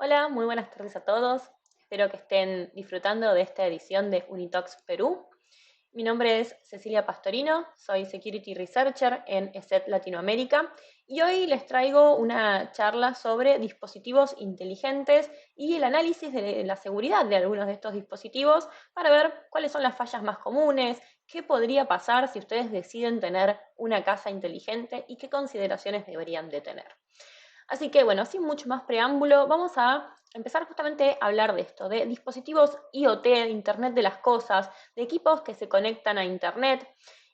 Hola, muy buenas tardes a todos. Espero que estén disfrutando de esta edición de Unitox Perú. Mi nombre es Cecilia Pastorino, soy Security Researcher en ESET Latinoamérica y hoy les traigo una charla sobre dispositivos inteligentes y el análisis de la seguridad de algunos de estos dispositivos para ver cuáles son las fallas más comunes, qué podría pasar si ustedes deciden tener una casa inteligente y qué consideraciones deberían de tener. Así que bueno, sin mucho más preámbulo, vamos a empezar justamente a hablar de esto, de dispositivos IoT, de Internet de las cosas, de equipos que se conectan a Internet.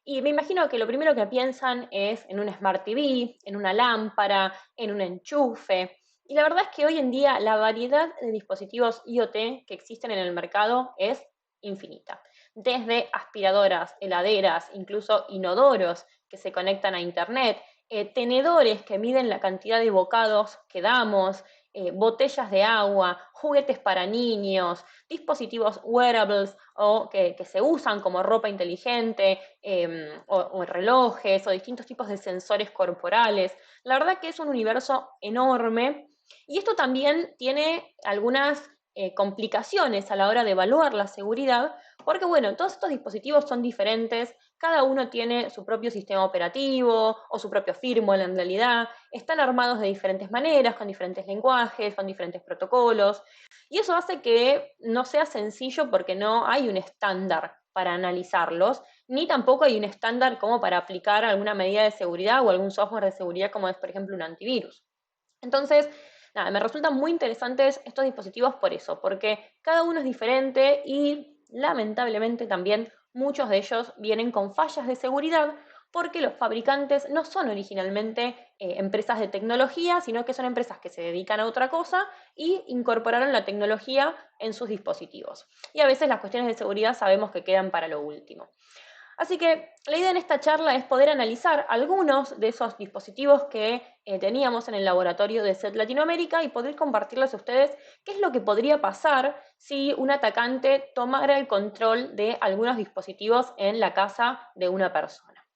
Y me imagino que lo primero que piensan es en un Smart TV, en una lámpara, en un enchufe. Y la verdad es que hoy en día la variedad de dispositivos IoT que existen en el mercado es infinita. Desde aspiradoras, heladeras, incluso inodoros que se conectan a Internet, tenedores que miden la cantidad de bocados que damos, botellas de agua, juguetes para niños, dispositivos wearables o que se usan como ropa inteligente, o relojes o distintos tipos de sensores corporales. La verdad que es un universo enorme y esto también tiene algunas complicaciones a la hora de evaluar la seguridad, porque bueno, todos estos dispositivos son diferentes, cada uno tiene su propio sistema operativo o su propio firmware en realidad, están armados de diferentes maneras, con diferentes lenguajes, con diferentes protocolos, y eso hace que no sea sencillo porque no hay un estándar para analizarlos, ni tampoco hay un estándar como para aplicar alguna medida de seguridad o algún software de seguridad como es, por ejemplo, un antivirus. Entonces, nada, me resultan muy interesantes estos dispositivos por eso, porque cada uno es diferente y lamentablemente también muchos de ellos vienen con fallas de seguridad porque los fabricantes no son originalmente empresas de tecnología, sino que son empresas que se dedican a otra cosa y incorporaron la tecnología en sus dispositivos. Y a veces las cuestiones de seguridad sabemos que quedan para lo último. Así que la idea en esta charla es poder analizar algunos de esos dispositivos que teníamos en el laboratorio de SET Latinoamérica y poder compartirles a ustedes qué es lo que podría pasar si un atacante tomara el control de algunos dispositivos en la casa de una persona.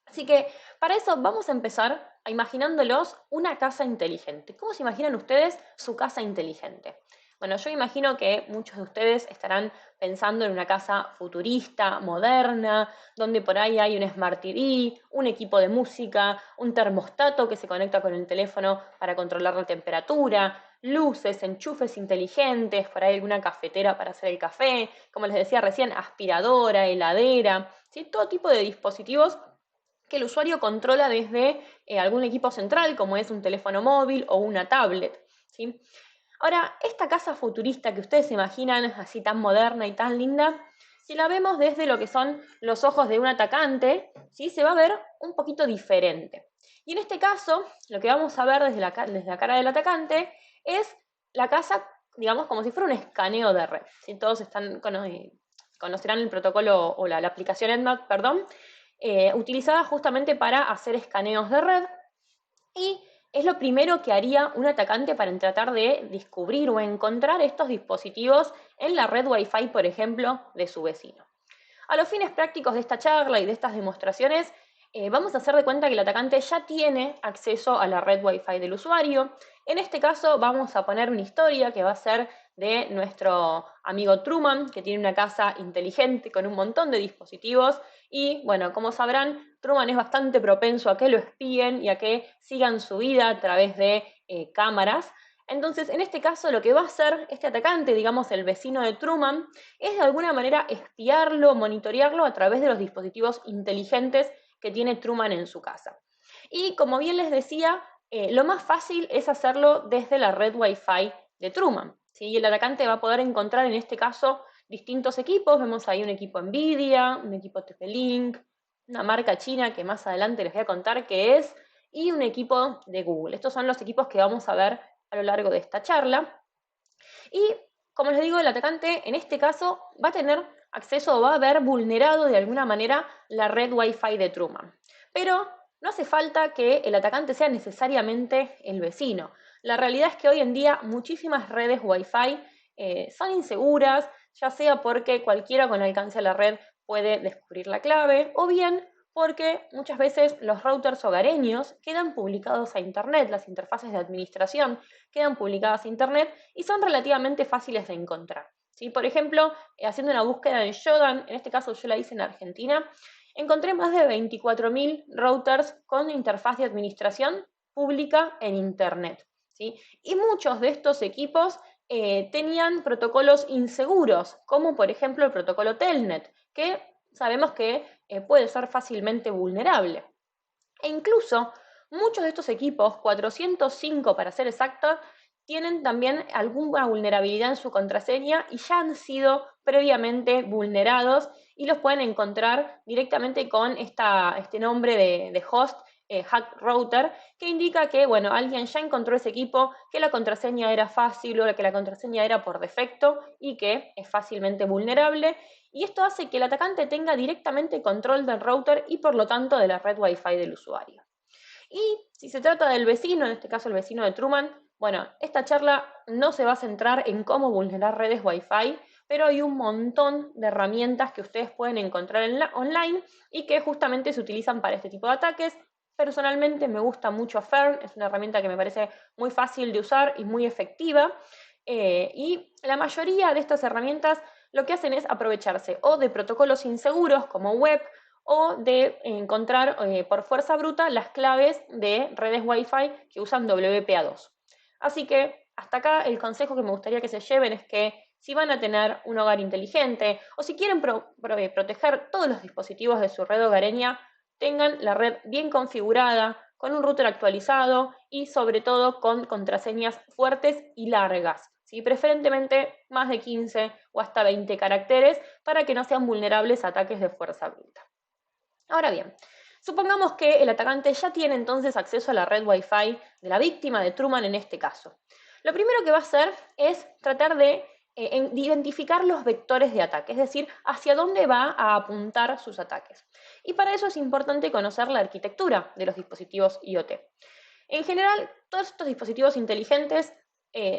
Así que para eso vamos a empezar a imaginándolos una casa inteligente. ¿Cómo se imaginan ustedes su casa inteligente? Bueno, yo imagino que muchos de ustedes estarán pensando en una casa futurista, moderna, donde por ahí hay un Smart TV, un equipo de música, un termostato que se conecta con el teléfono para controlar la temperatura, luces, enchufes inteligentes, por ahí alguna cafetera para hacer el café, como les decía recién, aspiradora, heladera, ¿sí? Todo tipo de dispositivos que el usuario controla desde algún equipo central, como es un teléfono móvil o una tablet, ¿sí? Ahora, esta casa futurista que ustedes se imaginan así tan moderna y tan linda, si la vemos desde lo que son los ojos de un atacante, ¿sí? Se va a ver un poquito diferente. Y en este caso, lo que vamos a ver desde la cara del atacante es la casa, digamos, como si fuera un escaneo de red. ¿Sí? Todos conocerán el protocolo o la aplicación EDMAC, perdón, utilizada justamente para hacer escaneos de red y es lo primero que haría un atacante para tratar de descubrir o encontrar estos dispositivos en la red Wi-Fi, por ejemplo, de su vecino. A los fines prácticos de esta charla y de estas demostraciones, vamos a hacer de cuenta que el atacante ya tiene acceso a la red Wi-Fi del usuario. En este caso vamos a poner una historia que va a ser de nuestro amigo Truman, que tiene una casa inteligente con un montón de dispositivos y, bueno, como sabrán, Truman es bastante propenso a que lo espíen y a que sigan su vida a través de cámaras. Entonces, en este caso, lo que va a hacer este atacante, digamos el vecino de Truman, es de alguna manera espiarlo, monitorearlo a través de los dispositivos inteligentes que tiene Truman en su casa. Y como bien les decía, lo más fácil es hacerlo desde la red Wi-Fi de Truman. ¿Sí? Y el atacante va a poder encontrar en este caso distintos equipos. Vemos ahí un equipo Nvidia, un equipo TP-Link, una marca china que más adelante les voy a contar qué es, y un equipo de Google. Estos son los equipos que vamos a ver a lo largo de esta charla. Y como les digo, el atacante en este caso va a tener acceso o va a haber vulnerado de alguna manera la red Wi-Fi de Truman. Pero no hace falta que el atacante sea necesariamente el vecino. La realidad es que hoy en día muchísimas redes Wi-Fi son inseguras, ya sea porque cualquiera con alcance a la red puede descubrir la clave, o bien porque muchas veces los routers hogareños quedan publicados a Internet, las interfaces de administración quedan publicadas a Internet y son relativamente fáciles de encontrar. ¿Sí? Por ejemplo, haciendo una búsqueda en Shodan, en este caso yo la hice en Argentina, encontré más de 24.000 routers con interfaz de administración pública en Internet. ¿Sí? Y muchos de estos equipos tenían protocolos inseguros, como por ejemplo el protocolo Telnet, que sabemos que puede ser fácilmente vulnerable. E incluso muchos de estos equipos, 405 para ser exacta, tienen también alguna vulnerabilidad en su contraseña y ya han sido previamente vulnerados y los pueden encontrar directamente con este nombre de host, hack router, que indica que, bueno, alguien ya encontró ese equipo, que la contraseña era fácil o que la contraseña era por defecto y que es fácilmente vulnerable. Y esto hace que el atacante tenga directamente control del router y por lo tanto de la red Wi-Fi del usuario. Y si se trata del vecino, en este caso el vecino de Truman, bueno, esta charla no se va a centrar en cómo vulnerar redes Wi-Fi, pero hay un montón de herramientas que ustedes pueden encontrar online y que justamente se utilizan para este tipo de ataques. Personalmente me gusta mucho Fern, es una herramienta que me parece muy fácil de usar y muy efectiva. Y la mayoría de estas herramientas lo que hacen es aprovecharse o de protocolos inseguros como web o de encontrar por fuerza bruta las claves de redes Wi-Fi que usan WPA2. Así que hasta acá el consejo que me gustaría que se lleven es que si van a tener un hogar inteligente o si quieren proteger todos los dispositivos de su red hogareña, tengan la red bien configurada, con un router actualizado y sobre todo con contraseñas fuertes y largas. ¿Sí? Preferentemente más de 15 o hasta 20 caracteres para que no sean vulnerables a ataques de fuerza bruta. Ahora bien, supongamos que el atacante ya tiene entonces acceso a la red Wi-Fi de la víctima de Truman en este caso. Lo primero que va a hacer es tratar de identificar los vectores de ataque, es decir, hacia dónde va a apuntar sus ataques. Y para eso es importante conocer la arquitectura de los dispositivos IoT. En general, todos estos dispositivos inteligentes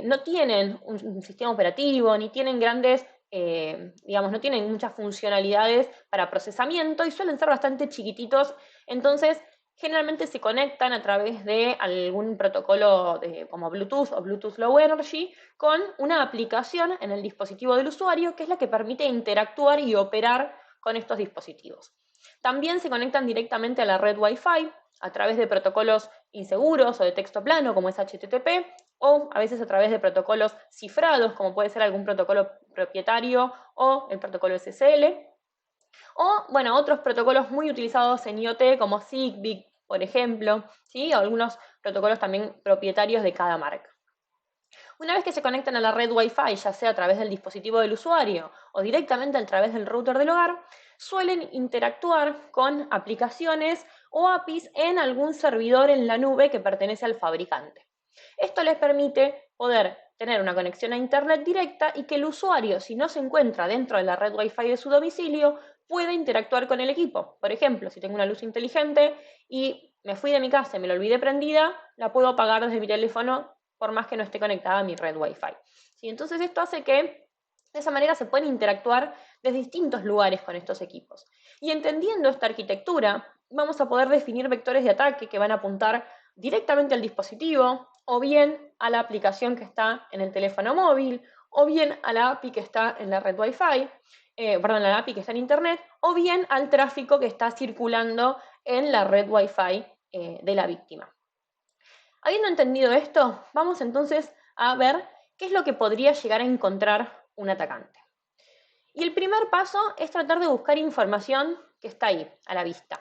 no tienen un sistema operativo, ni tienen grandes, digamos, no tienen muchas funcionalidades para procesamiento y suelen ser bastante chiquititos, entonces generalmente se conectan a través de algún protocolo como Bluetooth o Bluetooth Low Energy con una aplicación en el dispositivo del usuario que es la que permite interactuar y operar con estos dispositivos. También se conectan directamente a la red Wi-Fi a través de protocolos inseguros o de texto plano como es HTTP o a veces a través de protocolos cifrados como puede ser algún protocolo propietario o el protocolo SSL o bueno, otros protocolos muy utilizados en IoT como Zigbee, por ejemplo, ¿sí? O algunos protocolos también propietarios de cada marca. Una vez que se conectan a la red Wi-Fi, ya sea a través del dispositivo del usuario o directamente a través del router del hogar, suelen interactuar con aplicaciones o APIs en algún servidor en la nube que pertenece al fabricante. Esto les permite poder tener una conexión a Internet directa y que el usuario, si no se encuentra dentro de la red Wi-Fi de su domicilio, pueda interactuar con el equipo. Por ejemplo, si tengo una luz inteligente y me fui de mi casa y me la olvidé prendida, la puedo apagar desde mi teléfono por más que no esté conectada a mi red Wi-Fi. ¿Sí? Entonces esto hace que de esa manera se pueden interactuar desde distintos lugares con estos equipos. Y entendiendo esta arquitectura, vamos a poder definir vectores de ataque que van a apuntar directamente al dispositivo, o bien a la aplicación que está en el teléfono móvil, o bien a la API que está en la red Wi-Fi, perdón, la API que está en Internet, o bien al tráfico que está circulando en la red Wi-Fi de la víctima. Habiendo entendido esto, vamos entonces a ver qué es lo que podría llegar a encontrar un atacante. Y el primer paso es tratar de buscar información que está ahí, a la vista.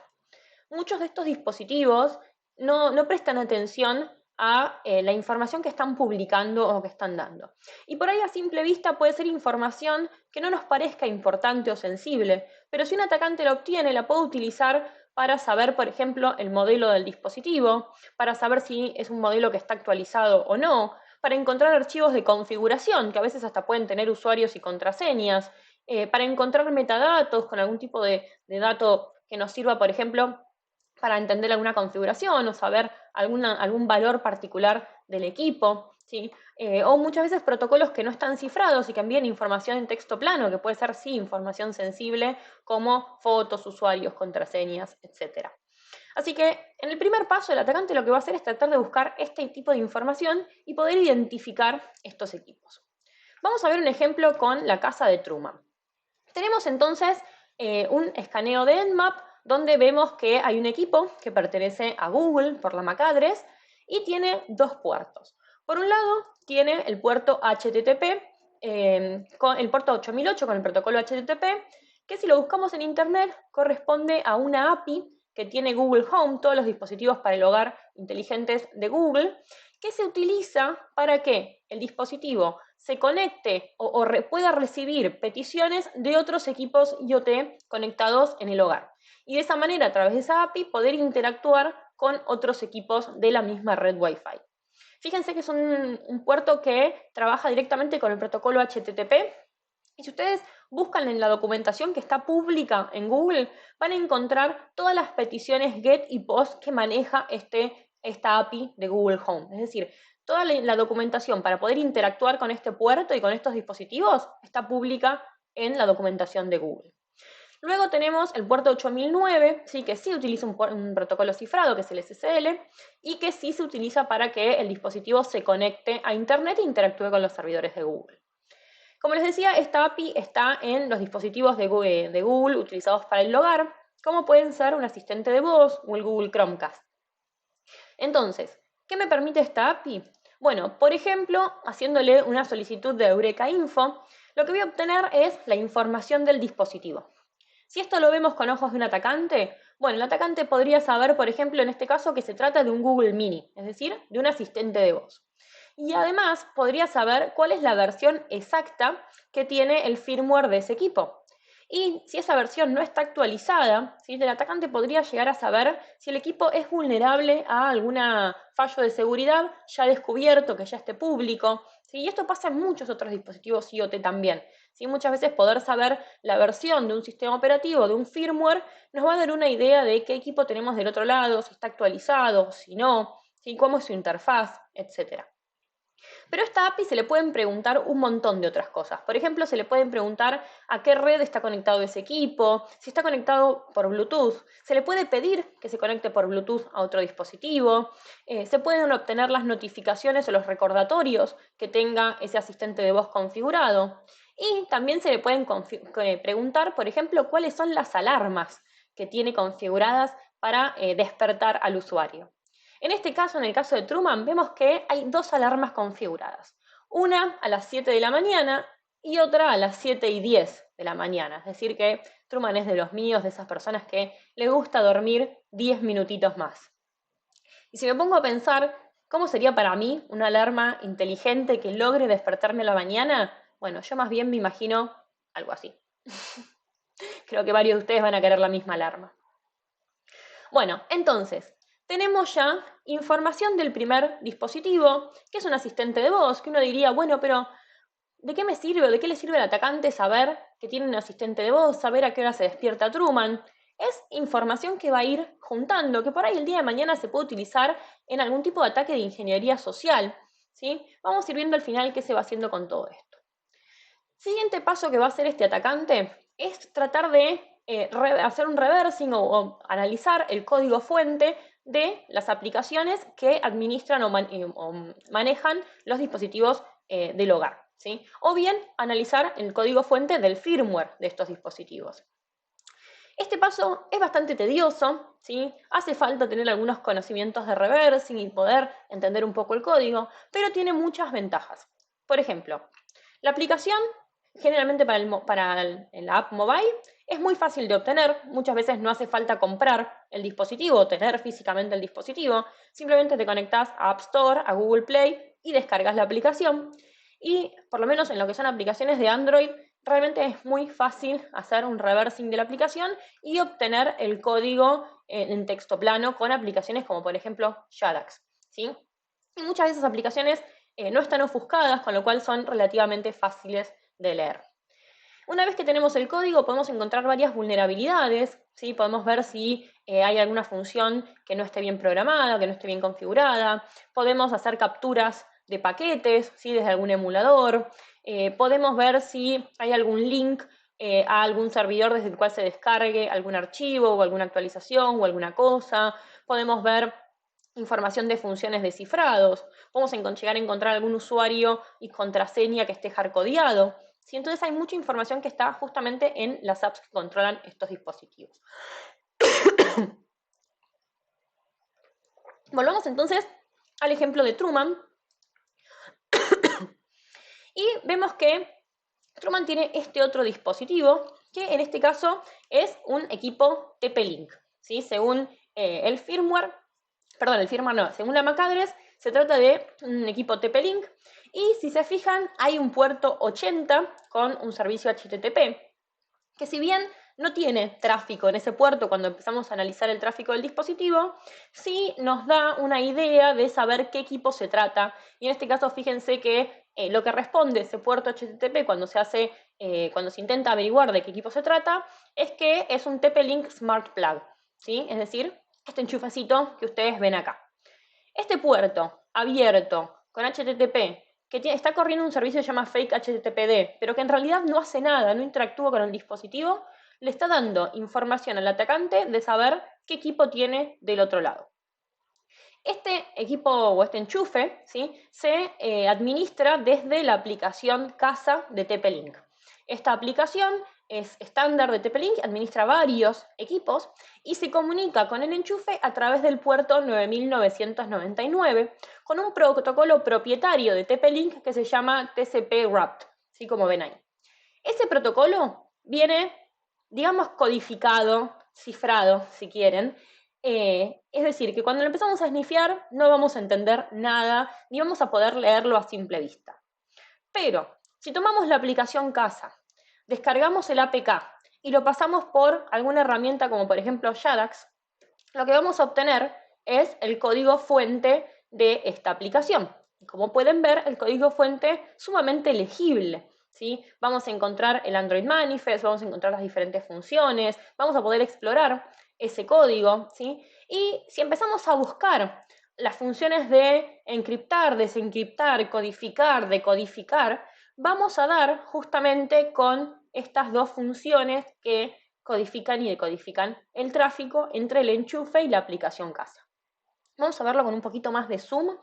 Muchos de estos dispositivos no prestan atención a la información que están publicando o que están dando. Y por ahí a simple vista puede ser información que no nos parezca importante o sensible, pero si un atacante la obtiene, la puede utilizar para saber, por ejemplo, el modelo del dispositivo, para saber si es un modelo que está actualizado o no, para encontrar archivos de configuración, que a veces hasta pueden tener usuarios y contraseñas, para encontrar metadatos con algún tipo de dato que nos sirva, por ejemplo, para entender alguna configuración o saber algún valor particular del equipo, ¿sí? O muchas veces protocolos que no están cifrados y que envían información en texto plano, que puede ser sí información sensible como fotos, usuarios, contraseñas, etc. Así que en el primer paso el atacante lo que va a hacer es tratar de buscar este tipo de información y poder identificar estos equipos. Vamos a ver un ejemplo con la casa de Truman. Tenemos entonces un escaneo de Nmap donde vemos que hay un equipo que pertenece a Google por la MAC address y tiene dos puertos. Por un lado tiene el puerto HTTP, con el puerto 8008 con el protocolo HTTP, que si lo buscamos en internet corresponde a una API que tiene Google Home, todos los dispositivos para el hogar inteligentes de Google, que se utiliza para que el dispositivo se conecte o pueda recibir peticiones de otros equipos IoT conectados en el hogar. Y de esa manera, a través de esa API, poder interactuar con otros equipos de la misma red Wi-Fi. Fíjense que es un puerto que trabaja directamente con el protocolo HTTP. Y si ustedes buscan en la documentación que está pública en Google, van a encontrar todas las peticiones GET y POST que maneja esta API de Google Home. Es decir, toda la documentación para poder interactuar con este puerto y con estos dispositivos está pública en la documentación de Google. Luego tenemos el puerto 8009, ¿sí? Que sí utiliza un protocolo cifrado, que es el SSL, y que sí se utiliza para que el dispositivo se conecte a Internet e interactúe con los servidores de Google. Como les decía, esta API está en los dispositivos de Google utilizados para el hogar, como pueden ser un asistente de voz o el Google Chromecast. Entonces, ¿qué me permite esta API? Bueno, por ejemplo, haciéndole una solicitud de Eureka Info, lo que voy a obtener es la información del dispositivo. Si esto lo vemos con ojos de un atacante, bueno, el atacante podría saber, por ejemplo, en este caso, que se trata de un Google Mini, es decir, de un asistente de voz. Y además podría saber cuál es la versión exacta que tiene el firmware de ese equipo. Y si esa versión no está actualizada, ¿sí? El atacante podría llegar a saber si el equipo es vulnerable a algún fallo de seguridad ya descubierto, que ya esté público. ¿Sí? Y esto pasa en muchos otros dispositivos IoT también. ¿Sí? Muchas veces poder saber la versión de un sistema operativo, de un firmware, nos va a dar una idea de qué equipo tenemos del otro lado, si está actualizado, si no, ¿sí? Cómo es su interfaz, etc. Pero a esta API se le pueden preguntar un montón de otras cosas. Por ejemplo, se le pueden preguntar a qué red está conectado ese equipo, si está conectado por Bluetooth. Se le puede pedir que se conecte por Bluetooth a otro dispositivo. Se pueden obtener las notificaciones o los recordatorios que tenga ese asistente de voz configurado. Y también se le pueden preguntar, por ejemplo, cuáles son las alarmas que tiene configuradas para despertar al usuario. En este caso, en el caso de Truman, vemos que hay dos alarmas configuradas. Una a las 7 de la mañana y otra a las 7:10 de la mañana. Es decir que Truman es de los míos, de esas personas que le gusta dormir 10 minutitos más. Y si me pongo a pensar, ¿cómo sería para mí una alarma inteligente que logre despertarme a la mañana? Bueno, yo más bien me imagino algo así. Creo que varios de ustedes van a querer la misma alarma. Bueno, entonces, tenemos ya información del primer dispositivo, que es un asistente de voz, que uno diría, bueno, pero ¿de qué me sirve o de qué le sirve al atacante saber que tiene un asistente de voz, saber a qué hora se despierta Truman? Es información que va a ir juntando, que por ahí el día de mañana se puede utilizar en algún tipo de ataque de ingeniería social, ¿sí? Vamos a ir viendo al final qué se va haciendo con todo esto. Siguiente paso que va a hacer este atacante es tratar de hacer un reversing o analizar el código fuente de las aplicaciones que administran o manejan los dispositivos del hogar, ¿sí? O bien analizar el código fuente del firmware de estos dispositivos. Este paso es bastante tedioso, ¿sí? Hace falta tener algunos conocimientos de reversing y poder entender un poco el código, pero tiene muchas ventajas. Por ejemplo, la aplicación, generalmente para la app mobile, es muy fácil de obtener. Muchas veces no hace falta comprar el dispositivo o tener físicamente el dispositivo. Simplemente te conectas a App Store, a Google Play y descargas la aplicación. Y por lo menos en lo que son aplicaciones de Android, realmente es muy fácil hacer un reversing de la aplicación y obtener el código en texto plano con aplicaciones como por ejemplo Yandex, ¿sí? Y muchas de esas aplicaciones no están ofuscadas, con lo cual son relativamente fáciles de leer. Una vez que tenemos el código, podemos encontrar varias vulnerabilidades, ¿sí? Podemos ver si hay alguna función que no esté bien programada, que no esté bien configurada. Podemos hacer capturas de paquetes, ¿sí? Desde algún emulador. Podemos ver si hay algún link a algún servidor desde el cual se descargue algún archivo o alguna actualización o alguna cosa. Podemos ver información de funciones de cifrados. Podemos llegar a encontrar algún usuario y contraseña que esté hardcodeado. ¿Sí? Entonces hay mucha información que está justamente en las apps que controlan estos dispositivos. Volvamos entonces al ejemplo de Truman. Y vemos que Truman tiene este otro dispositivo, que en este caso es un equipo TP-Link. ¿Sí? Según el firmware no, según la MAC address, se trata de un equipo TP-Link. Y si se fijan, hay un puerto 80 con un servicio HTTP, que si bien no tiene tráfico en ese puerto cuando empezamos a analizar el tráfico del dispositivo, sí nos da una idea de saber qué equipo se trata. Y en este caso, fíjense que lo que responde ese puerto HTTP cuando se intenta averiguar de qué equipo se trata, es que es un TP-Link Smart Plug, ¿sí? Es decir, este enchufecito que ustedes ven acá. Este puerto abierto con HTTP, que está corriendo un servicio que se llama Fake HTTPD, pero que en realidad no hace nada, no interactúa con el dispositivo, le está dando información al atacante de saber qué equipo tiene del otro lado. Este equipo o este enchufe, ¿sí? Se administra desde la aplicación casa de TP-Link. Esta aplicación es estándar de TP-Link, administra varios equipos y se comunica con el enchufe a través del puerto 9999 con un protocolo propietario de TP-Link que se llama TCP-RUPT, ¿sí? Como ven ahí. Ese protocolo viene, digamos, codificado, cifrado, si quieren. Es decir, que cuando lo empezamos a snifear no vamos a entender nada, ni vamos a poder leerlo a simple vista. Pero, si tomamos la aplicación casa, descargamos el APK y lo pasamos por alguna herramienta como por ejemplo Yadax, lo que vamos a obtener es el código fuente de esta aplicación. Como pueden ver, el código fuente es sumamente legible, ¿sí? Vamos a encontrar el Android Manifest, vamos a encontrar las diferentes funciones, vamos a poder explorar ese código, ¿sí? Y si empezamos a buscar las funciones de encriptar, desencriptar, codificar, decodificar, vamos a dar justamente con estas dos funciones que codifican y decodifican el tráfico entre el enchufe y la aplicación casa. Vamos a verlo con un poquito más de zoom.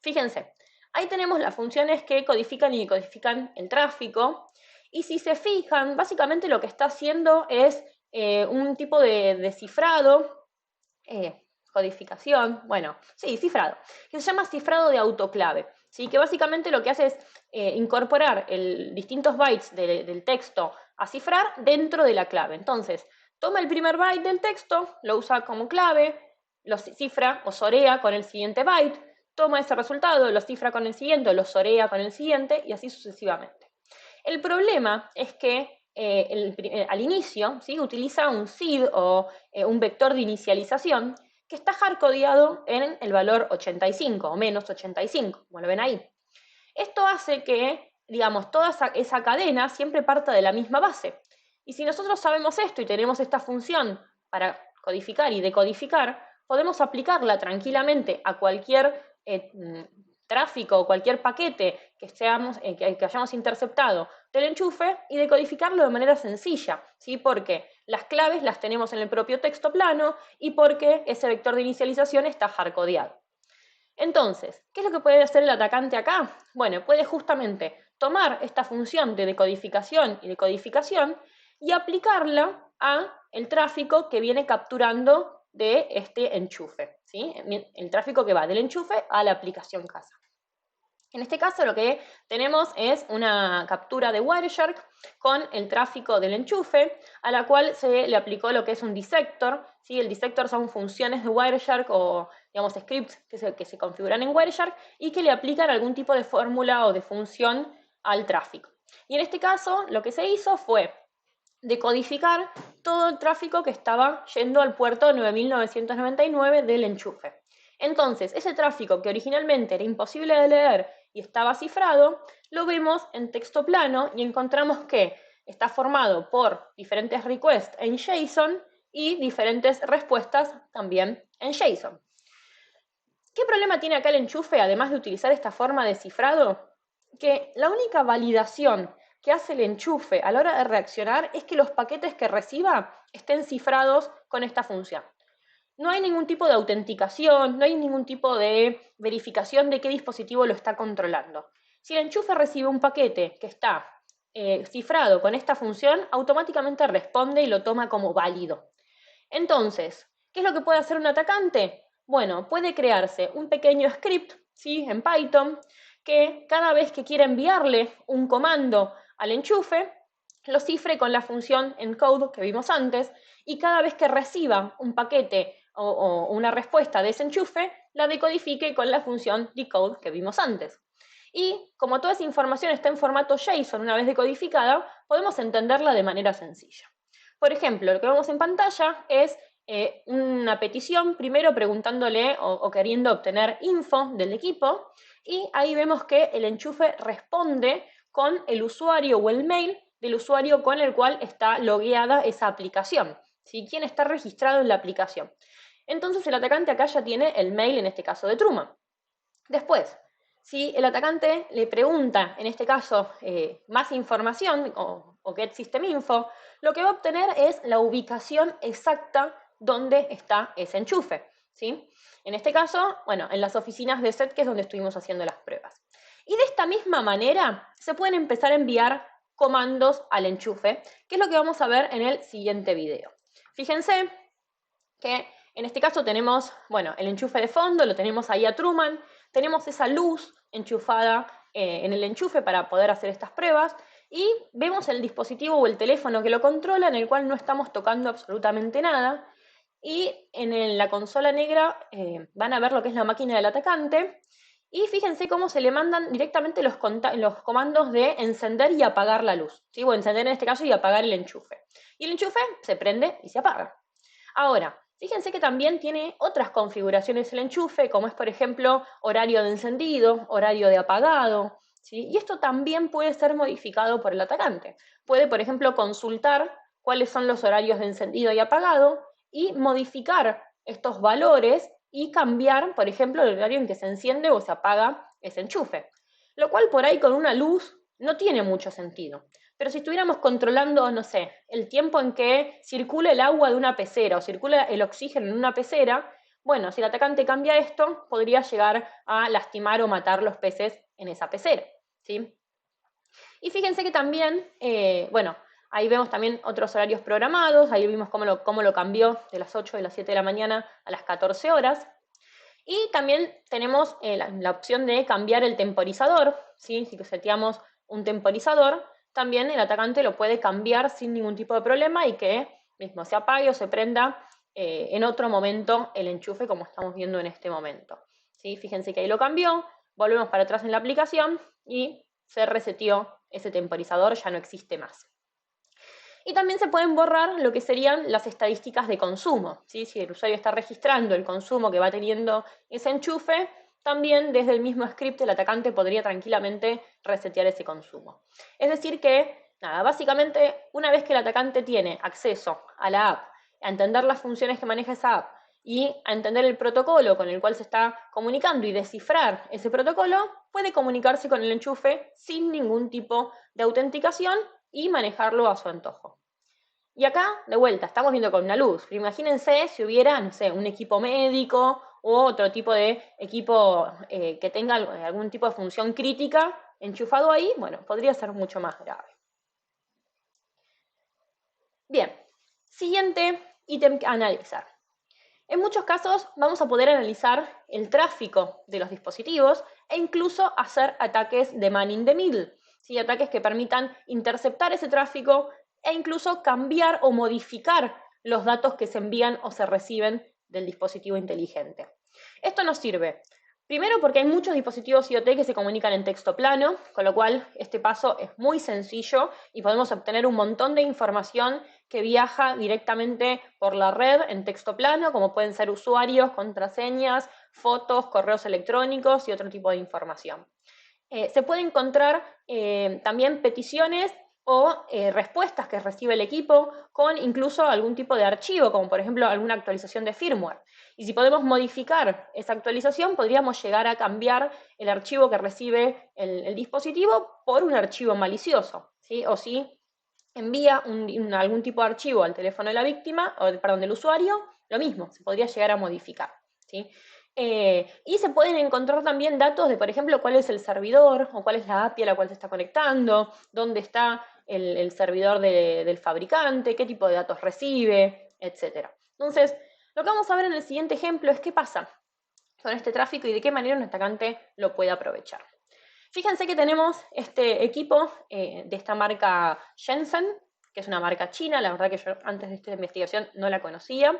Fíjense, ahí tenemos las funciones que codifican y decodifican el tráfico. Y si se fijan, básicamente lo que está haciendo es un tipo de cifrado, codificación, bueno, sí, cifrado, que se llama cifrado de autoclave, ¿sí? Que básicamente lo que hace es incorporar distintos bytes del texto a cifrar dentro de la clave. Entonces, toma el primer byte del texto, lo usa como clave, lo cifra o sorea con el siguiente byte, toma ese resultado, lo cifra con el siguiente, lo sorea con el siguiente y así sucesivamente. El problema es que al inicio, ¿sí? Utiliza un seed o un vector de inicialización que está hardcodeado en el valor 85 o menos 85, como lo ven ahí. Esto hace que, digamos, toda esa cadena siempre parta de la misma base. Y si nosotros sabemos esto y tenemos esta función para codificar y decodificar, podemos aplicarla tranquilamente a cualquier tráfico o cualquier paquete que hayamos interceptado del enchufe y decodificarlo de manera sencilla, ¿sí? Porque las claves las tenemos en el propio texto plano y porque ese vector de inicialización está hardcodeado. Entonces, ¿qué es lo que puede hacer el atacante acá? Bueno, puede justamente tomar esta función de decodificación y decodificación y aplicarla a el tráfico que viene capturando de este enchufe, ¿sí? El tráfico que va del enchufe a la aplicación casa. En este caso lo que tenemos es una captura de Wireshark con el tráfico del enchufe, a la cual se le aplicó lo que es un dissector, ¿sí? El dissector son funciones de Wireshark o, digamos, scripts que se configuran en Wireshark y que le aplican algún tipo de fórmula o de función al tráfico. Y en este caso lo que se hizo fue decodificar todo el tráfico que estaba yendo al puerto 9999 del enchufe. Entonces, ese tráfico que originalmente era imposible de leer y estaba cifrado, lo vemos en texto plano y encontramos que está formado por diferentes requests en JSON y diferentes respuestas también en JSON. ¿Qué problema tiene acá el enchufe, además de utilizar esta forma de cifrado? Que la única validación que hace el enchufe a la hora de reaccionar es que los paquetes que reciba estén cifrados con esta función. No hay ningún tipo de autenticación, no hay ningún tipo de verificación de qué dispositivo lo está controlando. Si el enchufe recibe un paquete que está cifrado con esta función, automáticamente responde y lo toma como válido. Entonces, ¿qué es lo que puede hacer un atacante? Bueno, puede crearse un pequeño script, ¿sí?, en Python, que cada vez que quiera enviarle un comando al enchufe, lo cifre con la función encode que vimos antes, y cada vez que reciba un paquete o una respuesta de ese enchufe, la decodifique con la función decode que vimos antes. Y como toda esa información está en formato JSON una vez decodificada, podemos entenderla de manera sencilla. Por ejemplo, lo que vemos en pantalla es una petición, primero preguntándole o queriendo obtener info del equipo, y ahí vemos que el enchufe responde con el usuario o el mail del usuario con el cual está logueada esa aplicación, ¿sí?, quién está registrado en la aplicación. Entonces el atacante acá ya tiene el mail, en este caso de Truman. Después, si el atacante le pregunta, en este caso, más información o get system info, lo que va a obtener es la ubicación exacta donde está ese enchufe, ¿sí? En este caso, bueno, en las oficinas de SET, que es donde estuvimos haciendo las pruebas. Y de esta misma manera se pueden empezar a enviar comandos al enchufe, que es lo que vamos a ver en el siguiente video. Fíjense que en este caso tenemos, bueno, el enchufe de fondo, lo tenemos ahí a Truman, tenemos esa luz enchufada en el enchufe para poder hacer estas pruebas, y vemos el dispositivo o el teléfono que lo controla, en el cual no estamos tocando absolutamente nada, y en la consola negra van a ver lo que es la máquina del atacante, y fíjense cómo se le mandan directamente los comandos de encender y apagar la luz, ¿sí? O encender en este caso y apagar el enchufe. Y el enchufe se prende y se apaga. Ahora, fíjense que también tiene otras configuraciones el enchufe, como es, por ejemplo, horario de encendido, horario de apagado, ¿sí? Y esto también puede ser modificado por el atacante. Puede, por ejemplo, consultar cuáles son los horarios de encendido y apagado y modificar estos valores y cambiar, por ejemplo, el horario en que se enciende o se apaga ese enchufe. Lo cual por ahí con una luz no tiene mucho sentido. Pero si estuviéramos controlando, no sé, el tiempo en que circula el agua de una pecera o circula el oxígeno en una pecera, bueno, si el atacante cambia esto, podría llegar a lastimar o matar los peces en esa pecera, ¿sí? Y fíjense que también, bueno, ahí vemos también otros horarios programados, ahí vimos cómo lo cambió de las 8 de las 7 de la mañana a las 14 horas. Y también tenemos la opción de cambiar el temporizador, ¿sí? Si seteamos un temporizador, también el atacante lo puede cambiar sin ningún tipo de problema y que mismo se apague o se prenda en otro momento el enchufe, como estamos viendo en este momento, ¿sí? Fíjense que ahí lo cambió, volvemos para atrás en la aplicación y se reseteó ese temporizador, ya no existe más. Y también se pueden borrar lo que serían las estadísticas de consumo, ¿sí? Si el usuario está registrando el consumo que va teniendo ese enchufe, también desde el mismo script el atacante podría tranquilamente resetear ese consumo. Es decir que, nada, básicamente una vez que el atacante tiene acceso a la app, a entender las funciones que maneja esa app y a entender el protocolo con el cual se está comunicando y descifrar ese protocolo, puede comunicarse con el enchufe sin ningún tipo de autenticación y manejarlo a su antojo. Y acá, de vuelta, estamos viendo con una luz. Pero imagínense si hubiera, no sé, un equipo médico u otro tipo de equipo que tenga algún tipo de función crítica enchufado ahí, bueno, podría ser mucho más grave. Bien, siguiente ítem a analizar. En muchos casos vamos a poder analizar el tráfico de los dispositivos e incluso hacer ataques de man in the middle, ¿sí? Ataques que permitan interceptar ese tráfico e incluso cambiar o modificar los datos que se envían o se reciben del dispositivo inteligente. Esto nos sirve, primero porque hay muchos dispositivos IoT que se comunican en texto plano, con lo cual este paso es muy sencillo y podemos obtener un montón de información que viaja directamente por la red en texto plano, como pueden ser usuarios, contraseñas, fotos, correos electrónicos y otro tipo de información. Se puede encontrar también peticiones o respuestas que recibe el equipo con incluso algún tipo de archivo, como por ejemplo alguna actualización de firmware. Y si podemos modificar esa actualización, podríamos llegar a cambiar el archivo que recibe el dispositivo por un archivo malicioso, ¿sí? O si envía algún tipo de archivo al teléfono de la víctima, o, perdón, del usuario, lo mismo, se podría llegar a modificar, ¿sí? Y se pueden encontrar también datos de, por ejemplo, cuál es el servidor o cuál es la API a la cual se está conectando, dónde está el servidor del fabricante, qué tipo de datos recibe, etc. Entonces, lo que vamos a ver en el siguiente ejemplo es qué pasa con este tráfico y de qué manera un atacante lo puede aprovechar. Fíjense que tenemos este equipo de esta marca Shenzhen, que es una marca china, la verdad que yo antes de esta investigación no la conocía.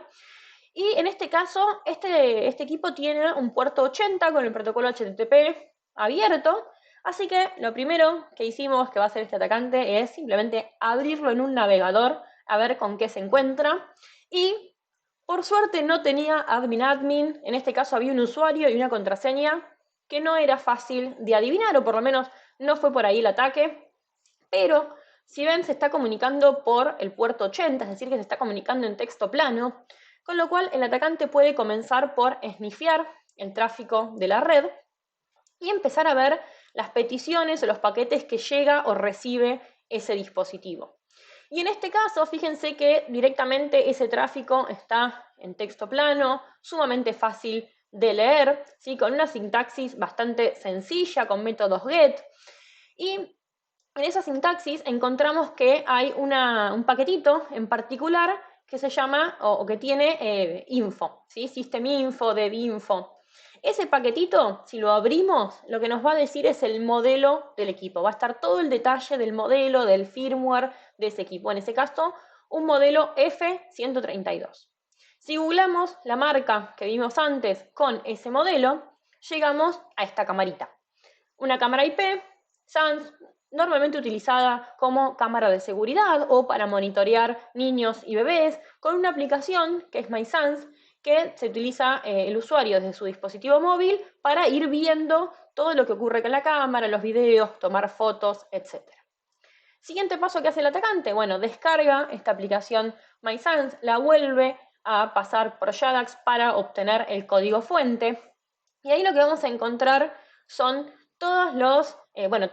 Y en este caso, este equipo tiene un puerto 80 con el protocolo HTTP abierto, así que lo primero que hicimos que va a hacer este atacante es simplemente abrirlo en un navegador a ver con qué se encuentra. Y por suerte no tenía admin, en este caso había un usuario y una contraseña que no era fácil de adivinar, o por lo menos no fue por ahí el ataque, pero si ven se está comunicando por el puerto 80, es decir, que se está comunicando en texto plano, con lo cual el atacante puede comenzar por esnifiar el tráfico de la red y empezar a ver las peticiones o los paquetes que llega o recibe ese dispositivo. Y en este caso, fíjense que directamente ese tráfico está en texto plano, sumamente fácil de leer, ¿sí? Con una sintaxis bastante sencilla, con métodos get. Y en esa sintaxis encontramos que hay un paquetito en particular que se llama, o que tiene info, ¿sí? System info, dev info. Ese paquetito, si lo abrimos, lo que nos va a decir es el modelo del equipo. Va a estar todo el detalle del modelo, del firmware de ese equipo. En ese caso, un modelo F132. Si googlamos la marca que vimos antes con ese modelo, llegamos a esta camarita. Una cámara IP, SANS, normalmente utilizada como cámara de seguridad o para monitorear niños y bebés, con una aplicación que es MySans, que se utiliza el usuario desde su dispositivo móvil para ir viendo todo lo que ocurre con la cámara, los videos, tomar fotos, etc. Siguiente paso que hace el atacante, bueno, descarga esta aplicación MySans, la vuelve a pasar por JADAX para obtener el código fuente, y ahí lo que vamos a encontrar son todo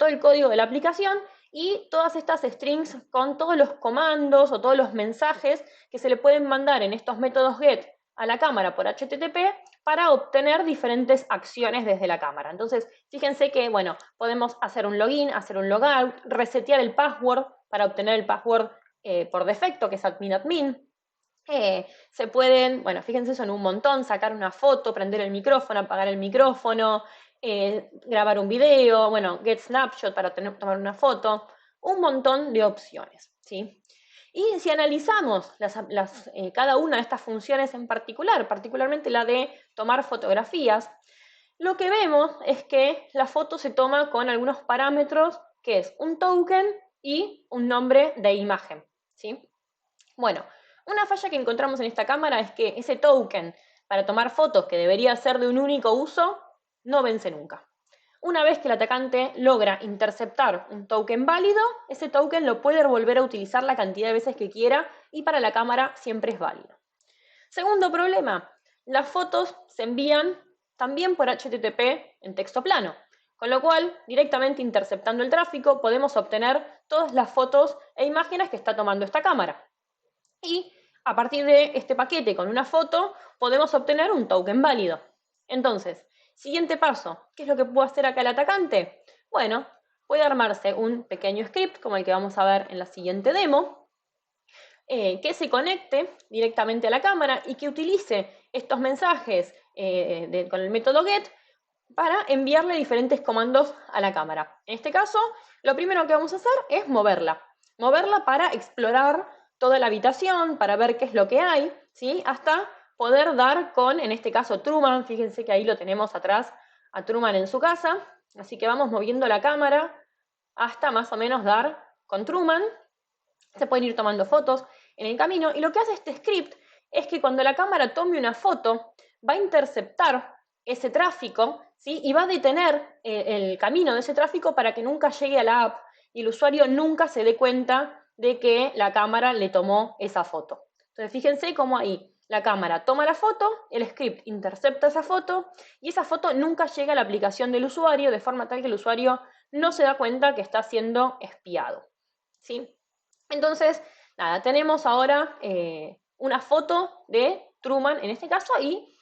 el código de la aplicación y todas estas strings con todos los comandos o todos los mensajes que se le pueden mandar en estos métodos GET a la cámara por HTTP para obtener diferentes acciones desde la cámara. Entonces, fíjense que, bueno, podemos hacer un login, hacer un logout, resetear el password para obtener el password por defecto, que es admin. Se pueden, bueno, fíjense, son un montón, sacar una foto, prender el micrófono, apagar el micrófono, grabar un video, bueno, get snapshot para tomar una foto, un montón de opciones, ¿sí? Y si analizamos cada una de estas funciones en particular, particularmente la de tomar fotografías, lo que vemos es que la foto se toma con algunos parámetros, que es un token y un nombre de imagen, ¿sí? Bueno, una falla que encontramos en esta cámara es que ese token para tomar fotos, que debería ser de un único uso, no vence nunca. Una vez que el atacante logra interceptar un token válido, ese token lo puede volver a utilizar la cantidad de veces que quiera y para la cámara siempre es válido. Segundo problema, las fotos se envían también por HTTP en texto plano, con lo cual, directamente interceptando el tráfico, podemos obtener todas las fotos e imágenes que está tomando esta cámara. Y a partir de este paquete con una foto, podemos obtener un token válido. Entonces, siguiente paso, ¿qué es lo que puede hacer acá el atacante? Bueno, puede armarse un pequeño script, como el que vamos a ver en la siguiente demo, que se conecte directamente a la cámara y que utilice estos mensajes con el método get para enviarle diferentes comandos a la cámara. En este caso, lo primero que vamos a hacer es moverla para explorar toda la habitación, para ver qué es lo que hay, ¿sí? Hasta poder dar con, en este caso, Truman. Fíjense que ahí lo tenemos atrás a Truman en su casa, así que vamos moviendo la cámara hasta más o menos dar con Truman. Se pueden ir tomando fotos en el camino, y lo que hace este script es que cuando la cámara tome una foto, va a interceptar ese tráfico, ¿sí? Y va a detener el camino de ese tráfico para que nunca llegue a la app. y el usuario nunca se dé cuenta de que la cámara le tomó esa foto. Entonces fíjense cómo ahí la cámara toma la foto, el script intercepta esa foto y esa foto nunca llega a la aplicación del usuario de forma tal que el usuario no se da cuenta que está siendo espiado, ¿sí? Entonces, nada, tenemos ahora una foto de Truman en este caso y,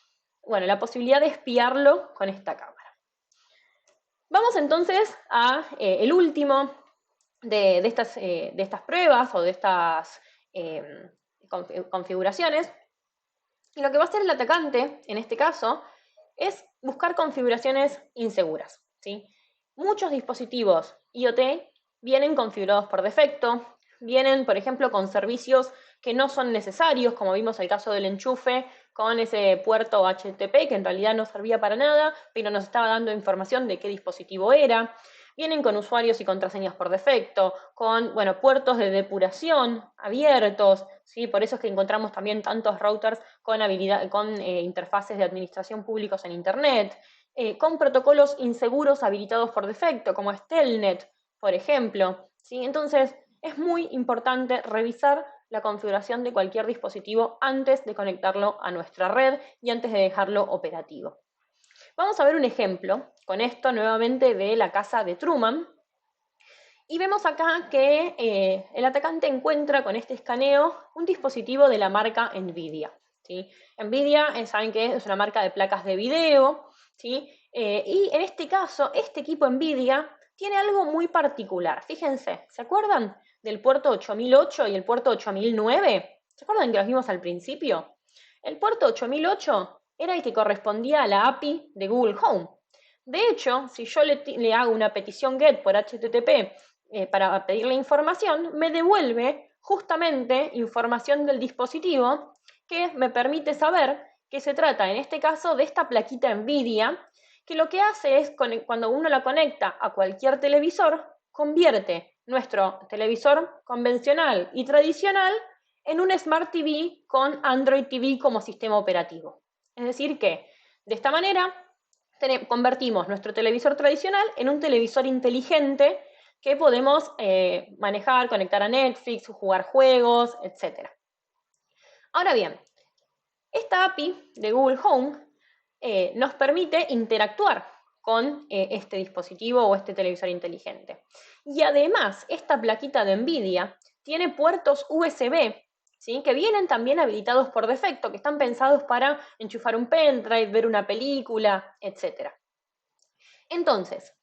bueno, la posibilidad de espiarlo con esta cámara. Vamos entonces a el último de estas pruebas o de estas configuraciones. Y lo que va a hacer el atacante, en este caso, es buscar configuraciones inseguras, ¿sí? Muchos dispositivos IoT vienen configurados por defecto, vienen, por ejemplo, con servicios que no son necesarios, como vimos el caso del enchufe con ese puerto HTTP que en realidad no servía para nada, pero nos estaba dando información de qué dispositivo era. Vienen con usuarios y contraseñas por defecto, con, bueno, puertos de depuración abiertos, ¿sí? Por eso es que encontramos también tantos routers con interfaces de administración públicos en Internet, con protocolos inseguros habilitados por defecto, como es Telnet, por ejemplo, ¿sí? Entonces, es muy importante revisar la configuración de cualquier dispositivo antes de conectarlo a nuestra red y antes de dejarlo operativo. Vamos a ver un ejemplo con esto nuevamente de la casa de Truman. Y vemos acá que el atacante encuentra con este escaneo un dispositivo de la marca NVIDIA, ¿sí? NVIDIA, saben que es una marca de placas de video, ¿sí? Y en este caso, este equipo NVIDIA tiene algo muy particular. Fíjense, ¿se acuerdan del puerto 8008 y el puerto 8009? ¿Se acuerdan que los vimos al principio? El puerto 8008 era el que correspondía a la API de Google Home. De hecho, si yo le hago una petición GET por HTTP para pedirle información, me devuelve justamente información del dispositivo que me permite saber que se trata, en este caso, de esta plaquita NVIDIA, que lo que hace es, cuando uno la conecta a cualquier televisor, convierte nuestro televisor convencional y tradicional en un Smart TV con Android TV como sistema operativo. Es decir que, de esta manera, convertimos nuestro televisor tradicional en un televisor inteligente que podemos manejar, conectar a Netflix, jugar juegos, etc. Ahora bien, esta API de Google Home nos permite interactuar con este dispositivo o este televisor inteligente. Y además, esta plaquita de NVIDIA tiene puertos USB, ¿sí? Que vienen también habilitados por defecto, que están pensados para enchufar un pendrive, ver una película, etc. Entonces,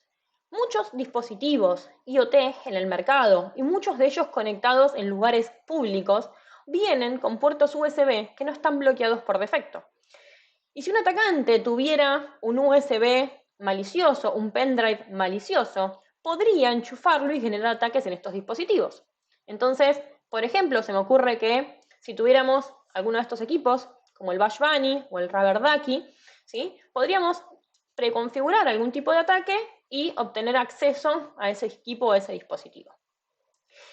muchos dispositivos IoT en el mercado y muchos de ellos conectados en lugares públicos vienen con puertos USB que no están bloqueados por defecto. Y si un atacante tuviera un USB malicioso, un pendrive malicioso, podría enchufarlo y generar ataques en estos dispositivos. Entonces, por ejemplo, se me ocurre que si tuviéramos alguno de estos equipos, como el Bash Bunny o el Rubber Ducky, ¿sí? Podríamos preconfigurar algún tipo de ataque y obtener acceso a ese equipo o a ese dispositivo.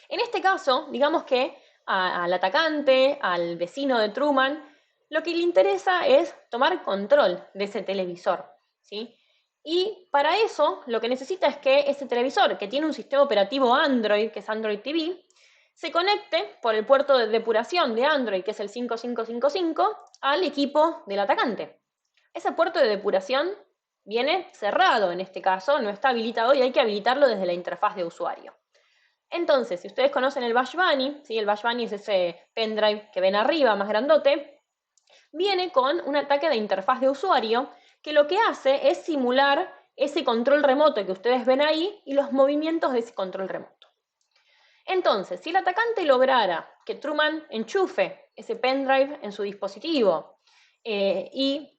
En este caso, digamos que al atacante, al vecino de Truman, lo que le interesa es tomar control de ese televisor, ¿sí? Y para eso lo que necesita es que ese televisor, que tiene un sistema operativo Android, que es Android TV, se conecte por el puerto de depuración de Android, que es el 5555, al equipo del atacante. Ese puerto de depuración viene cerrado en este caso, no está habilitado y hay que habilitarlo desde la interfaz de usuario. Entonces, si ustedes conocen el Bash Bunny, ¿sí? El Bash Bunny es ese pendrive que ven arriba, más grandote, viene con un ataque de interfaz de usuario que lo que hace es simular ese control remoto que ustedes ven ahí y los movimientos de ese control remoto. Entonces, si el atacante lograra que Truman enchufe ese pendrive en su dispositivo y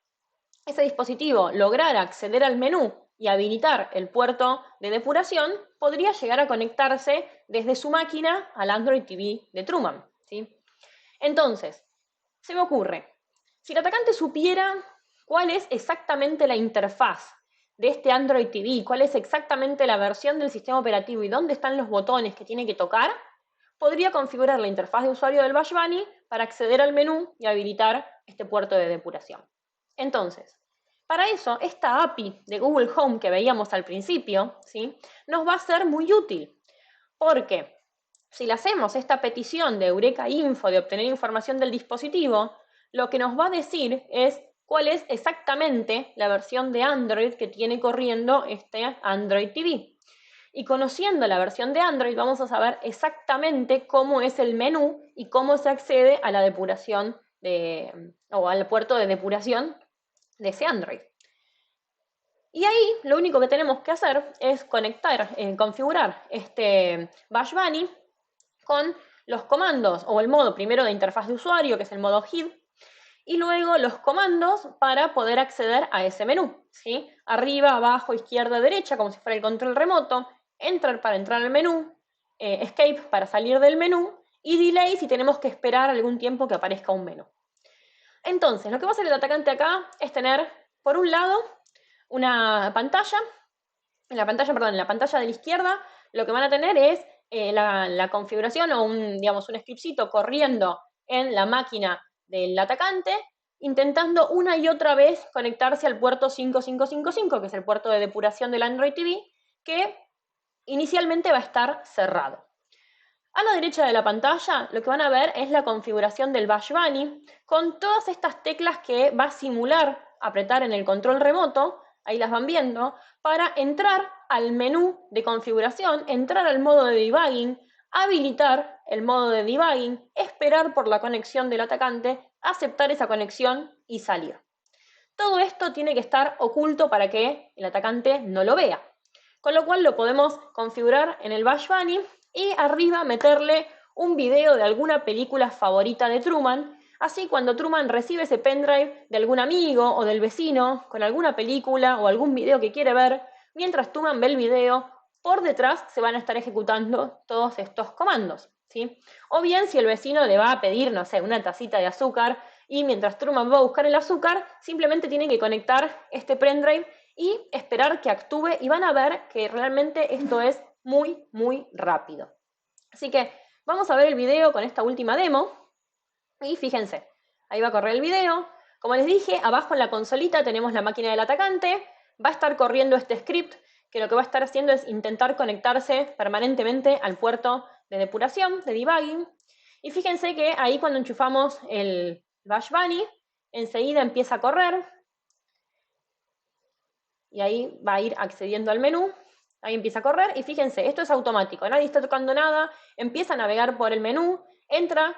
ese dispositivo lograra acceder al menú y habilitar el puerto de depuración, podría llegar a conectarse desde su máquina al Android TV de Truman, ¿sí? Entonces, se me ocurre, si el atacante supiera cuál es exactamente la interfaz de este Android TV, cuál es exactamente la versión del sistema operativo y dónde están los botones que tiene que tocar, podría configurar la interfaz de usuario del Bash Bunny para acceder al menú y habilitar este puerto de depuración. Entonces, para eso, esta API de Google Home que veíamos al principio, ¿sí? Nos va a ser muy útil, porque si le hacemos esta petición de Eureka Info de obtener información del dispositivo, lo que nos va a decir es cuál es exactamente la versión de Android que tiene corriendo este Android TV. Y conociendo la versión de Android vamos a saber exactamente cómo es el menú y cómo se accede a la depuración o al puerto de depuración de ese Android. Y ahí lo único que tenemos que hacer es configurar este Bash Bunny con los comandos o el modo primero de interfaz de usuario, que es el modo HID, y luego los comandos para poder acceder a ese menú, ¿sí? Arriba, abajo, izquierda, derecha, como si fuera el control remoto, Enter para entrar al menú, Escape para salir del menú, y Delay si tenemos que esperar algún tiempo que aparezca un menú. Entonces, lo que va a hacer el atacante acá es tener, por un lado, una pantalla, en la pantalla de la izquierda, lo que van a tener es la configuración o un scriptcito corriendo en la máquina del atacante, intentando una y otra vez conectarse al puerto 5555, que es el puerto de depuración del Android TV, que inicialmente va a estar cerrado. A la derecha de la pantalla lo que van a ver es la configuración del Bash Bunny con todas estas teclas que va a simular apretar en el control remoto, ahí las van viendo, para entrar al menú de configuración, entrar al modo de debugging, habilitar el modo de debugging, esperar por la conexión del atacante, aceptar esa conexión y salir. Todo esto tiene que estar oculto para que el atacante no lo vea. Con lo cual lo podemos configurar en el Bash Bunny y arriba meterle un video de alguna película favorita de Truman. Así cuando Truman recibe ese pendrive de algún amigo o del vecino con alguna película o algún video que quiere ver, mientras Truman ve el video, por detrás se van a estar ejecutando todos estos comandos, ¿sí? O bien si el vecino le va a pedir, no sé, una tacita de azúcar y mientras Truman va a buscar el azúcar, simplemente tiene que conectar este pendrive y esperar que actúe y van a ver que realmente esto es muy, muy rápido. Así que vamos a ver el video con esta última demo y fíjense, ahí va a correr el video. Como les dije, abajo en la consolita tenemos la máquina del atacante, va a estar corriendo este script que lo que va a estar haciendo es intentar conectarse permanentemente al puerto de depuración, de debugging. Y fíjense que ahí cuando enchufamos el Bash Bunny, enseguida empieza a correr, y ahí va a ir accediendo al menú, ahí empieza a correr, y fíjense, esto es automático, nadie está tocando nada, empieza a navegar por el menú, entra,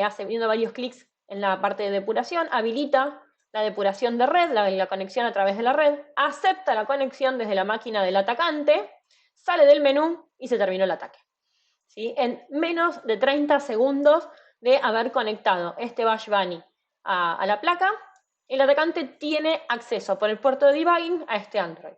haciendo varios clics en la parte de depuración, habilita la depuración de red, la conexión a través de la red, acepta la conexión desde la máquina del atacante, sale del menú y se terminó el ataque. ¿Sí? En menos de 30 segundos de haber conectado este Bash Bunny a la placa, el atacante tiene acceso por el puerto de debugging a este Android.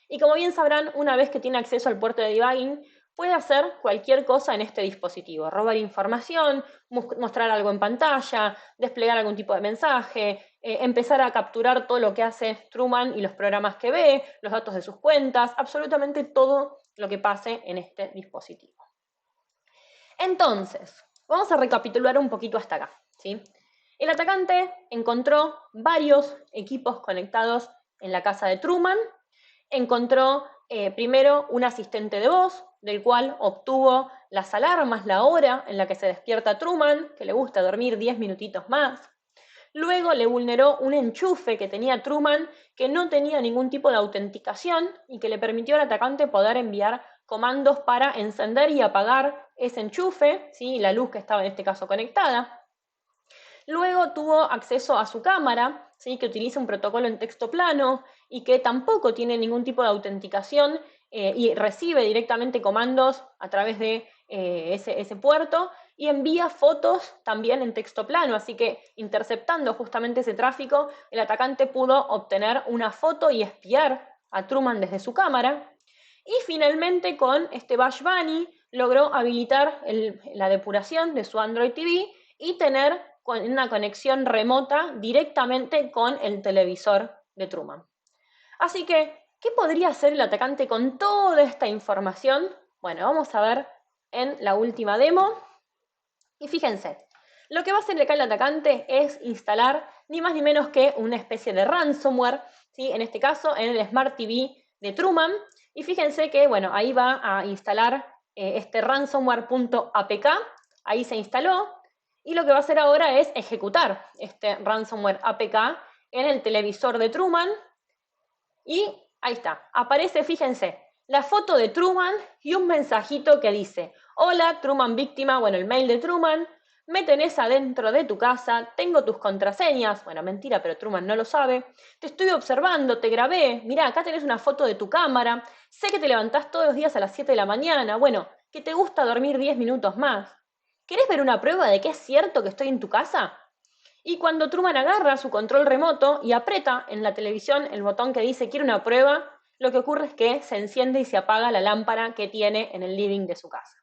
Y como bien sabrán, una vez que tiene acceso al puerto de debugging, puede hacer cualquier cosa en este dispositivo. Robar información, mostrar algo en pantalla, desplegar algún tipo de mensaje, empezar a capturar todo lo que hace Truman y los programas que ve, los datos de sus cuentas, absolutamente todo lo que pase en este dispositivo. Entonces, vamos a recapitular un poquito hasta acá, ¿sí? El atacante encontró varios equipos conectados en la casa de Truman, encontró primero un asistente de voz, del cual obtuvo las alarmas, la hora en la que se despierta Truman, que le gusta dormir 10 minutitos más. Luego le vulneró un enchufe que tenía Truman, que no tenía ningún tipo de autenticación y que le permitió al atacante poder enviar comandos para encender y apagar ese enchufe, ¿sí? La luz que estaba en este caso conectada. Luego tuvo acceso a su cámara, ¿sí? Que utiliza un protocolo en texto plano y que tampoco tiene ningún tipo de autenticación y recibe directamente comandos a través de ese puerto y envía fotos también en texto plano, así que interceptando justamente ese tráfico, el atacante pudo obtener una foto y espiar a Truman desde su cámara. Y finalmente con este Bash Bunny logró habilitar la depuración de su Android TV y tener una conexión remota directamente con el televisor de Truman. Así que, ¿qué podría hacer el atacante con toda esta información? Bueno, vamos a ver en la última demo. Y fíjense, lo que va a hacer acá el atacante es instalar ni más ni menos que una especie de ransomware, ¿sí? En este caso en el Smart TV de Truman. Y fíjense que, bueno, ahí va a instalar este ransomware.apk, ahí se instaló, y lo que va a hacer ahora es ejecutar este ransomware APK en el televisor de Truman, y ahí está, aparece, fíjense, la foto de Truman y un mensajito que dice: hola, Truman víctima, bueno, el mail de Truman, me tenés adentro de tu casa, tengo tus contraseñas, bueno, mentira, pero Truman no lo sabe, te estoy observando, te grabé, mirá, acá tenés una foto de tu cámara, sé que te levantás todos los días a las 7 de la mañana, bueno, que te gusta dormir 10 minutos más. ¿Querés ver una prueba de que es cierto que estoy en tu casa? Y cuando Truman agarra su control remoto y aprieta en la televisión el botón que dice quiero una prueba, lo que ocurre es que se enciende y se apaga la lámpara que tiene en el living de su casa.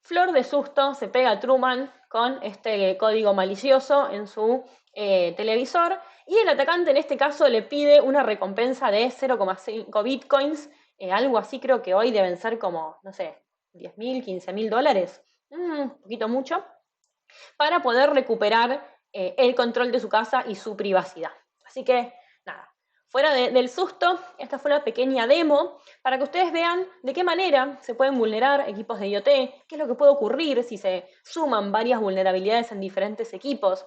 Flor de susto se pega a Truman con este código malicioso en su televisor, y el atacante en este caso le pide una recompensa de 0,5 bitcoins, algo así creo que hoy deben ser como, no sé, 10.000, 15.000 dólares, un poquito mucho, para poder recuperar el control de su casa y su privacidad. Así que, nada, fuera del susto, esta fue una pequeña demo para que ustedes vean de qué manera se pueden vulnerar equipos de IoT, qué es lo que puede ocurrir si se suman varias vulnerabilidades en diferentes equipos.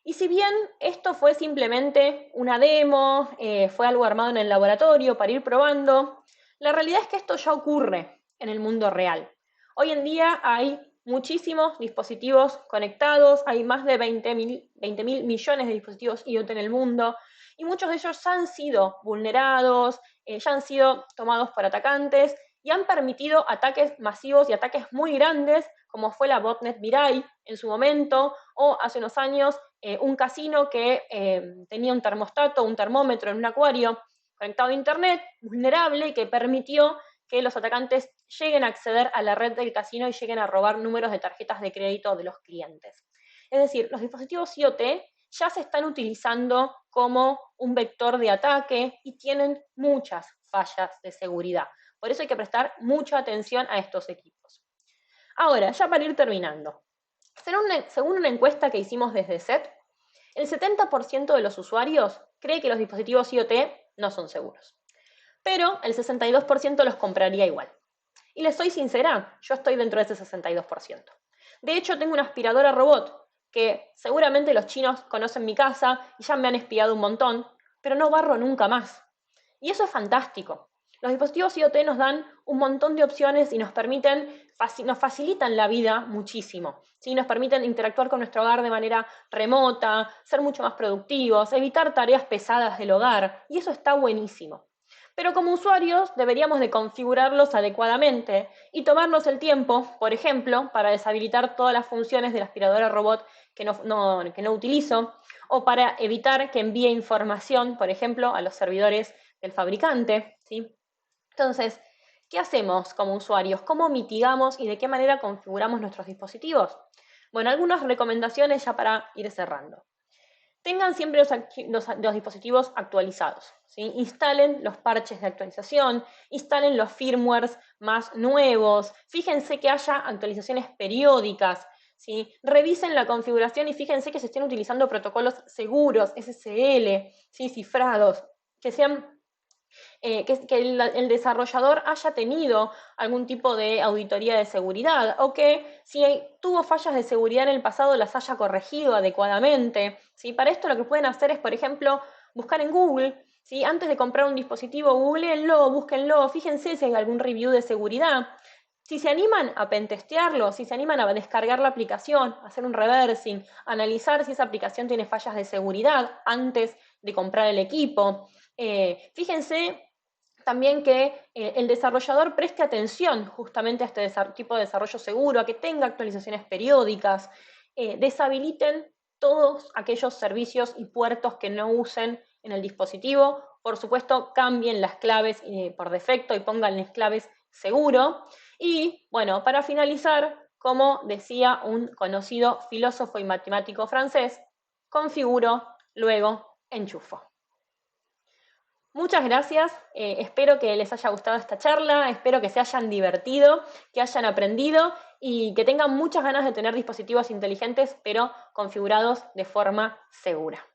Y si bien esto fue simplemente una demo, fue algo armado en el laboratorio para ir probando, la realidad es que esto ya ocurre en el mundo real. Hoy en día hay muchísimos dispositivos conectados, hay más de 20.000 millones de dispositivos IoT en el mundo, y muchos de ellos ya han sido vulnerados, ya han sido tomados por atacantes y han permitido ataques masivos y ataques muy grandes, como fue la botnet Mirai en su momento, o hace unos años un casino que tenía un termostato, un termómetro en un acuario conectado a internet, vulnerable, que permitió que los atacantes lleguen a acceder a la red del casino y lleguen a robar números de tarjetas de crédito de los clientes. Es decir, los dispositivos IoT ya se están utilizando como un vector de ataque y tienen muchas fallas de seguridad. Por eso hay que prestar mucha atención a estos equipos. Ahora, ya para ir terminando, según una encuesta que hicimos desde SET, el 70% de los usuarios cree que los dispositivos IoT no son seguros, pero el 62% los compraría igual. Y les soy sincera, yo estoy dentro de ese 62%. De hecho, tengo una aspiradora robot que seguramente los chinos conocen mi casa y ya me han espiado un montón, pero no barro nunca más. Y eso es fantástico. Los dispositivos IoT nos dan un montón de opciones y nos facilitan la vida muchísimo. ¿Sí? Nos permiten interactuar con nuestro hogar de manera remota, ser mucho más productivos, evitar tareas pesadas del hogar, y eso está buenísimo. Pero como usuarios deberíamos de configurarlos adecuadamente y tomarnos el tiempo, por ejemplo, para deshabilitar todas las funciones de la aspiradora robot que no utilizo, o para evitar que envíe información, por ejemplo, a los servidores del fabricante, ¿sí? Entonces, ¿qué hacemos como usuarios? ¿Cómo mitigamos y de qué manera configuramos nuestros dispositivos? Bueno, algunas recomendaciones ya para ir cerrando. Tengan siempre los dispositivos actualizados, ¿sí? Instalen los parches de actualización, instalen los firmwares más nuevos, fíjense que haya actualizaciones periódicas, ¿sí? Revisen la configuración y fíjense que se estén utilizando protocolos seguros, SSL, ¿sí? Cifrados, que sean que el desarrollador haya tenido algún tipo de auditoría de seguridad, o que si tuvo fallas de seguridad en el pasado las haya corregido adecuadamente, ¿sí? Para esto lo que pueden hacer es, por ejemplo, buscar en Google, ¿sí? Antes de comprar un dispositivo, googleenlo, búsquenlo, fíjense si hay algún review de seguridad. Si se animan a pentestearlo, si se animan a descargar la aplicación, hacer un reversing, analizar si esa aplicación tiene fallas de seguridad antes de comprar el equipo. Fíjense también que el desarrollador preste atención justamente a este tipo de desarrollo seguro, a que tenga actualizaciones periódicas, deshabiliten todos aquellos servicios y puertos que no usen en el dispositivo. Por supuesto, cambien las claves por defecto y pongan las claves seguro. Y bueno, para finalizar, como decía un conocido filósofo y matemático francés, configuro, luego enchufo. Muchas gracias, espero que les haya gustado esta charla, espero que se hayan divertido, que hayan aprendido y que tengan muchas ganas de tener dispositivos inteligentes, pero configurados de forma segura.